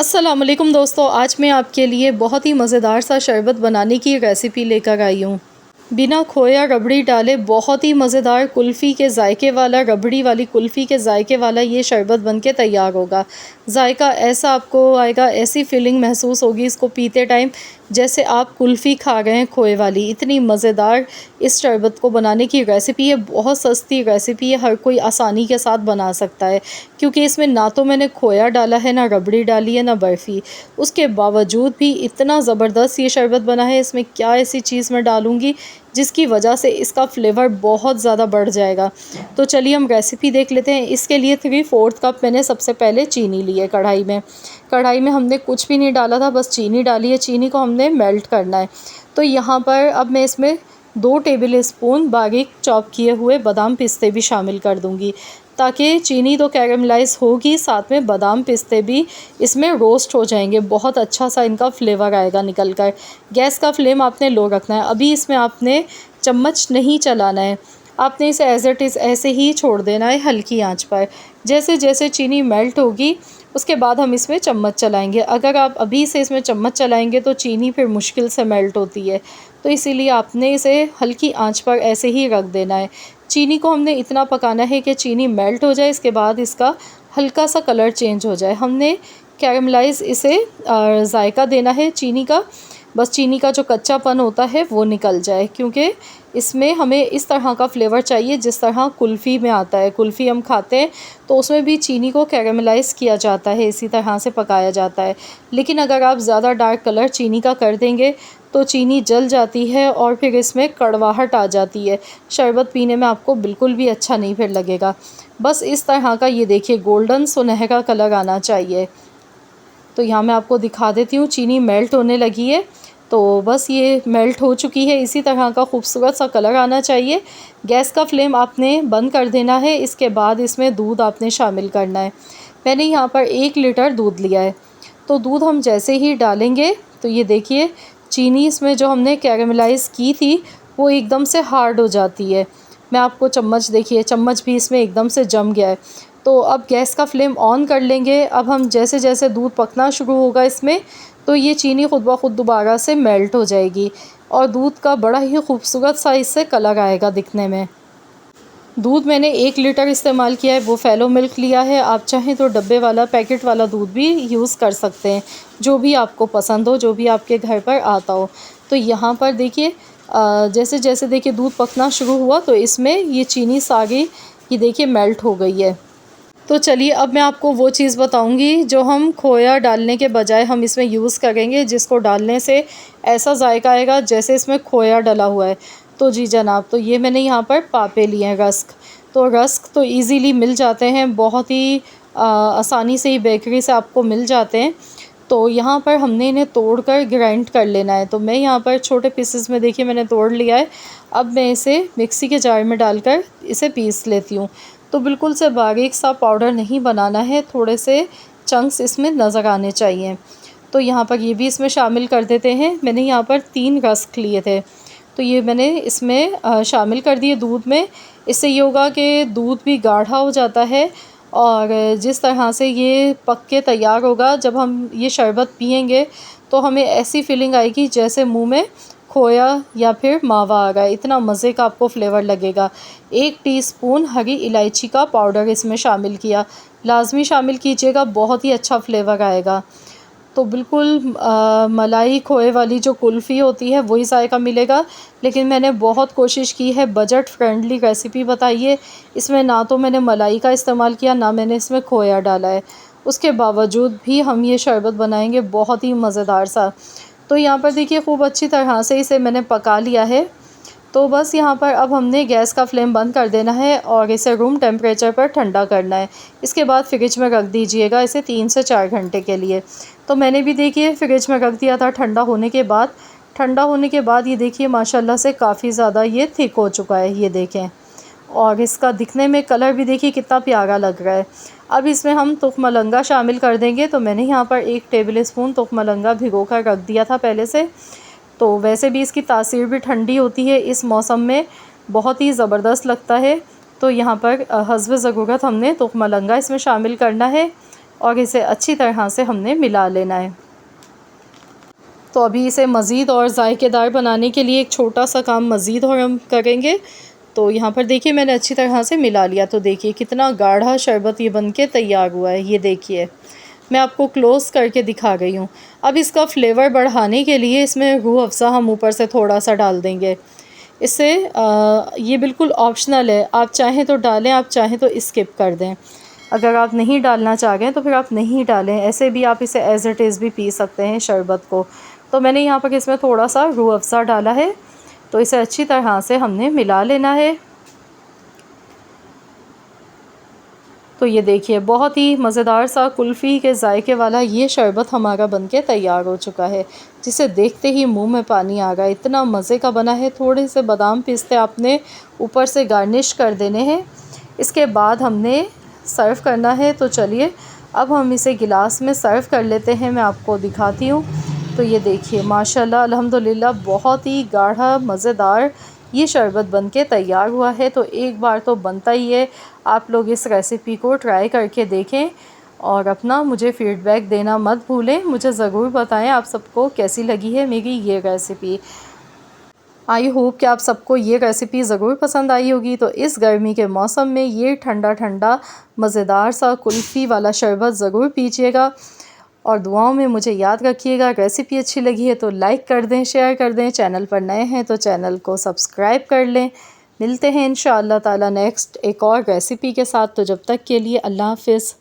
अस्सलाम वालेकुम दोस्तों, आज मैं आपके लिए बहुत ही मज़ेदार सा शरबत बनाने की रेसिपी लेकर आई हूँ। बिना खोया रबड़ी डाले बहुत ही मज़ेदार कुल्फ़ी के जायके वाला, रबड़ी वाली कुल्फ़ी के जायके वाला ये शरबत बनके तैयार होगा। जायका ऐसा आपको आएगा, ऐसी फ़ीलिंग महसूस होगी इसको पीते टाइम जैसे आप कुल्फ़ी खा रहे हैं खोए वाली। इतनी मज़ेदार इस शरबत को बनाने की रेसिपी है, बहुत सस्ती रेसिपी है, हर कोई आसानी के साथ बना सकता है क्योंकि इसमें ना तो मैंने खोया डाला है, ना रबड़ी डाली है, ना बर्फ़ी। उसके बावजूद भी इतना ज़बरदस्त ये शरबत बना है। इसमें क्या ऐसी चीज़ मैं डालूँगी जिसकी वजह से इसका फ्लेवर बहुत ज़्यादा बढ़ जाएगा। तो चलिए हम रेसिपी देख लेते हैं। इसके लिए 3/4 कप मैंने सबसे पहले चीनी ली है कढ़ाई में। कढ़ाई में हमने कुछ भी नहीं डाला था, बस चीनी डाली है। चीनी को हमने मेल्ट करना है। तो यहाँ पर अब मैं इसमें 2 टेबल स्पून बारीक चॉप किए हुए बादाम पिस्ते भी शामिल कर दूँगी, ताकि चीनी तो कैरेमलाइज़ होगी, साथ में बादाम पिस्ते भी इसमें रोस्ट हो जाएंगे। बहुत अच्छा सा इनका फ्लेवर आएगा निकल कर। गैस का फ्लेम आपने लो रखना है। अभी इसमें आपने चम्मच नहीं चलाना है, आपने इसे एज़ इट इज़ ऐसे ही छोड़ देना है हल्की आंच पर। जैसे जैसे चीनी मेल्ट होगी उसके बाद हम इसमें चम्मच चलाएंगे। अगर आप अभी से इसमें चम्मच चलाएंगे तो चीनी फिर मुश्किल से मेल्ट होती है, तो इसीलिए आपने इसे हल्की आंच पर ऐसे ही रख देना है। चीनी को हमने इतना पकाना है कि चीनी मेल्ट हो जाए, इसके बाद इसका हल्का सा कलर चेंज हो जाए। हमने कैरेमलाइज़ इसे जायका देना है चीनी का, बस चीनी का जो कच्चापन होता है वो निकल जाए, क्योंकि इसमें हमें इस तरह का फ्लेवर चाहिए जिस तरह कुल्फ़ी में आता है। कुल्फ़ी हम खाते हैं तो उसमें भी चीनी को कैरेमलाइज़ किया जाता है, इसी तरह से पकाया जाता है। लेकिन अगर आप ज़्यादा डार्क कलर चीनी का कर देंगे तो चीनी जल जाती है और फिर इसमें कड़वाहट आ जाती है। शरबत पीने में आपको बिल्कुल भी अच्छा नहीं फिर लगेगा। बस इस तरह का ये देखिए गोल्डन सुनहरा कलर आना चाहिए। तो यहाँ मैं आपको दिखा देती हूँ, चीनी मेल्ट होने लगी है। तो बस ये मेल्ट हो चुकी है, इसी तरह का खूबसूरत सा कलर आना चाहिए। गैस का फ्लेम आपने बंद कर देना है। इसके बाद इसमें दूध आपने शामिल करना है। मैंने यहाँ पर 1 लीटर दूध लिया है। तो दूध हम जैसे ही डालेंगे तो ये देखिए चीनी इसमें जो हमने कैरेमलाइज़ की थी वो एकदम से हार्ड हो जाती है। मैं आपको चम्मच देखिए, चम्मच भी इसमें एकदम से जम गया है। तो अब गैस का फ्लेम ऑन कर लेंगे। अब हम जैसे जैसे दूध पकना शुरू होगा इसमें, तो ये चीनी खुद ब खुद दोबारा से मेल्ट हो जाएगी और दूध का बड़ा ही खूबसूरत सा इससे कलर आएगा दिखने में। दूध मैंने 1 लीटर इस्तेमाल किया है, वो फैलो मिल्क लिया है। आप चाहें तो डब्बे वाला, पैकेट वाला दूध भी यूज़ कर सकते हैं, जो भी आपको पसंद हो, जो भी आपके घर पर आता हो। तो यहाँ पर देखिए जैसे जैसे देखिए दूध पकना शुरू हुआ तो इसमें ये चीनी सारी ये देखिए मेल्ट हो गई है। तो चलिए अब मैं आपको वो चीज़ बताऊंगी जो हम खोया डालने के बजाय हम इसमें यूज़ करेंगे, जिसको डालने से ऐसा जायका आएगा जैसे इसमें खोया डला हुआ है। तो जी जनाब, तो ये मैंने यहाँ पर पापे लिए हैं, रस्क। तो रस्क तो इजीली मिल जाते हैं, बहुत ही आसानी से ही बेकरी से आपको मिल जाते हैं। तो यहाँ पर हमने इन्हें तोड़कर ग्राइंड कर लेना है। तो मैं यहाँ पर छोटे पीसेस में देखिए मैंने तोड़ लिया है। अब मैं इसे मिक्सी के जार में डालकर इसे पीस लेती हूँ। तो बिल्कुल से बारीक सा पाउडर नहीं बनाना है, थोड़े से चंक्स इसमें नज़र आने चाहिए। तो यहाँ पर ये भी इसमें शामिल कर देते हैं। मैंने यहाँ पर 3 रस्क लिए थे, तो ये मैंने इसमें शामिल कर दिए दूध में। इससे ये होगा कि दूध भी गाढ़ा हो जाता है और जिस तरह से ये पक के तैयार होगा, जब हम ये शरबत पिएंगे तो हमें ऐसी फीलिंग आएगी जैसे मुंह में खोया या फिर मावा आ रहा है। इतना मज़े का आपको फ्लेवर लगेगा। 1 टीस्पून हरी इलायची का पाउडर इसमें शामिल किया, लाजमी शामिल कीजिएगा, बहुत ही अच्छा फ्लेवर आएगा। तो बिल्कुल मलाई खोए वाली जो कुल्फ़ी होती है वही जायका मिलेगा। लेकिन मैंने बहुत कोशिश की है, बजट फ्रेंडली रेसिपी बताई है। इसमें ना तो मैंने मलाई का इस्तेमाल किया, ना मैंने इसमें खोया डाला है। उसके बावजूद भी हम ये शरबत बनाएंगे बहुत ही मज़ेदार सा। तो यहाँ पर देखिए खूब अच्छी तरह से इसे मैंने पका लिया है। तो बस यहाँ पर अब हमने गैस का फ्लेम बंद कर देना है और इसे रूम टेम्परेचर पर ठंडा करना है। इसके बाद फ्रिज में रख दीजिएगा इसे 3 से 4 घंटे के लिए। तो मैंने भी देखिए फ्रिज में रख दिया था ठंडा होने के बाद। ठंडा होने के बाद ये देखिए माशाल्लाह से काफ़ी ज़्यादा ये थिक हो चुका है, ये देखें। और इसका दिखने में कलर भी देखिए कितना प्यारा लग रहा है। अब इसमें हम तुखमलंगा शामिल कर देंगे। तो मैंने यहाँ पर 1 टेबल स्पून तुखमलंगा भिगो कर रख दिया था पहले से। तो वैसे भी इसकी तासीर भी ठंडी होती है, इस मौसम में बहुत ही ज़बरदस्त लगता है। तो यहाँ पर हस्ब ज़रूरत हमने तुखमलंगा इसमें शामिल करना है और इसे अच्छी तरह से हमने मिला लेना है। तो अभी इसे मज़ीद और ज़ायकेदार बनाने के लिए एक छोटा सा काम मज़ीद और हम करेंगे। तो यहाँ पर देखिए मैंने अच्छी तरह से मिला लिया। तो देखिए कितना गाढ़ा शरबत ये बनके तैयार हुआ है। ये देखिए मैं आपको क्लोज़ करके दिखा गई हूँ। अब इसका फ्लेवर बढ़ाने के लिए इसमें रूह अफ़ज़ा हम ऊपर से थोड़ा सा डाल देंगे। इससे ये बिल्कुल ऑप्शनल है, आप चाहें तो डालें, आप चाहें तो स्किप कर दें। अगर आप नहीं डालना चाह रहे हैं तो फिर आप नहीं डालें, ऐसे भी आप इसे एज़ इट इज़ भी पी सकते हैं शरबत को। तो मैंने यहाँ पर इसमें थोड़ा सा रूह अफ़ज़ा डाला है। तो इसे अच्छी तरह से हमने मिला लेना है। तो ये देखिए बहुत ही मज़ेदार सा कुल्फ़ी के जायके वाला ये शरबत हमारा बनके तैयार हो चुका है, जिसे देखते ही मुंह में पानी आ गया। इतना मज़े का बना है। थोड़े से बादाम पिस्ते आपने ऊपर से गार्निश कर देने हैं। इसके बाद हमने सर्व करना है। तो चलिए अब हम इसे गिलास में सर्व कर लेते हैं। मैं आपको दिखाती हूँ। तो ये देखिए माशाल्लाह अल्हम्दुलिल्लाह बहुत ही गाढ़ा मज़ेदार ये शरबत बनके तैयार हुआ है। तो एक बार तो बनता ही है, आप लोग इस रेसिपी को ट्राई करके देखें और अपना मुझे फ़ीडबैक देना मत भूलें। मुझे ज़रूर बताएं आप सबको कैसी लगी है मेरी ये रेसिपी। आई होप कि आप सबको ये रेसिपी ज़रूर पसंद आई होगी। तो इस गर्मी के मौसम में ये ठंडा ठंडा मज़ेदार सा कुल्फ़ी वाला शरबत ज़रूर पीजिएगा और दुआओं में मुझे याद रखिएगा। रेसिपी अच्छी लगी है तो लाइक कर दें, शेयर कर दें। चैनल पर नए हैं तो चैनल को सब्सक्राइब कर लें। मिलते हैं इंशाअल्लाह ताला नेक्स्ट एक और रेसिपी के साथ। तो जब तक के लिए अल्लाह हाफ़िज़।